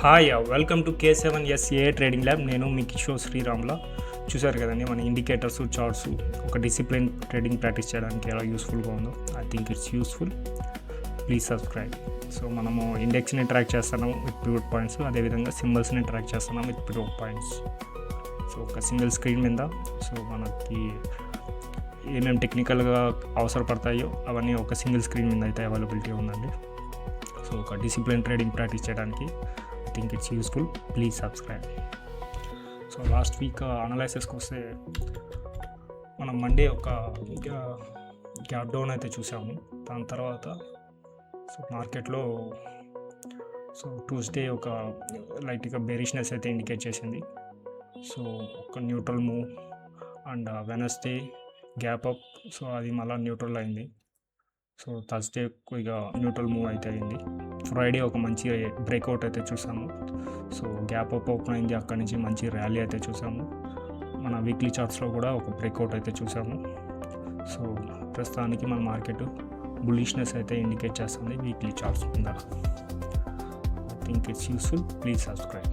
Hi welcome to K7SAA trading lab. నేను మీ కిషోర్ శ్రీరామ్లా. చూసారు కదండి మన ఇండికేటర్స్ చార్ట్స్ ఒక డిసిప్లిన్ ట్రేడింగ్ ప్రాక్టీస్ చేయడానికి ఎలా యూస్ఫుల్గా ఉందో. I think it's useful. Please subscribe. So మనము ఇండెక్స్ని ట్రాక్ చేస్తున్నాము విత్ పివట్ పాయింట్స్, అదేవిధంగా సింబల్స్ని ట్రాక్ చేస్తున్నాము విత్ పివట్ పాయింట్స్. సో ఒక సింగిల్ స్క్రీన్ మీద సో మనకి ఏమేమి టెక్నికల్గా అవసరపడతాయో అవన్నీ ఒక సింగిల్ స్క్రీన్ మీద అయితే అవైలబిలిటీ ఉందండి. సో ఒక డిసిప్లిన్ ట్రేడింగ్ ప్రాక్టీస్ చేయడానికి I think it's useful. Please subscribe. So last week అనాలైసిస్కి వస్తే మనం మండే ఒక గ్యాప్ డౌన్ అయితే చూసాము. దాని తర్వాత సో మార్కెట్లో సో ట్యూస్డే ఒక లైట్గా బేరిష్నెస్ అయితే ఇండికేట్ చేసింది. సో ఒక neutral move and Wednesday gap up. So అది మళ్ళీ న్యూట్రల్ అయింది. సో థర్స్డే ఇక న్యూట్రల్ మూవ్ అయితే అయింది. ఫ్రైడే ఒక మంచి బ్రేక్అవుట్ అయితే చూసాము. సో గ్యాప్ అప్ ఓపెన్ అయింది, అక్కడి నుంచి మంచి ర్యాలీ అయితే చూసాము. మన వీక్లీ చార్ట్స్లో కూడా ఒక బ్రేక్అవుట్ అయితే చూసాము. సో ప్రస్తుతానికి మన మార్కెట్ బుల్లిష్నెస్ అయితే ఇండికేట్ చేస్తుంది వీక్లీ చార్ట్స్ మీద. I think it's useful. Please subscribe.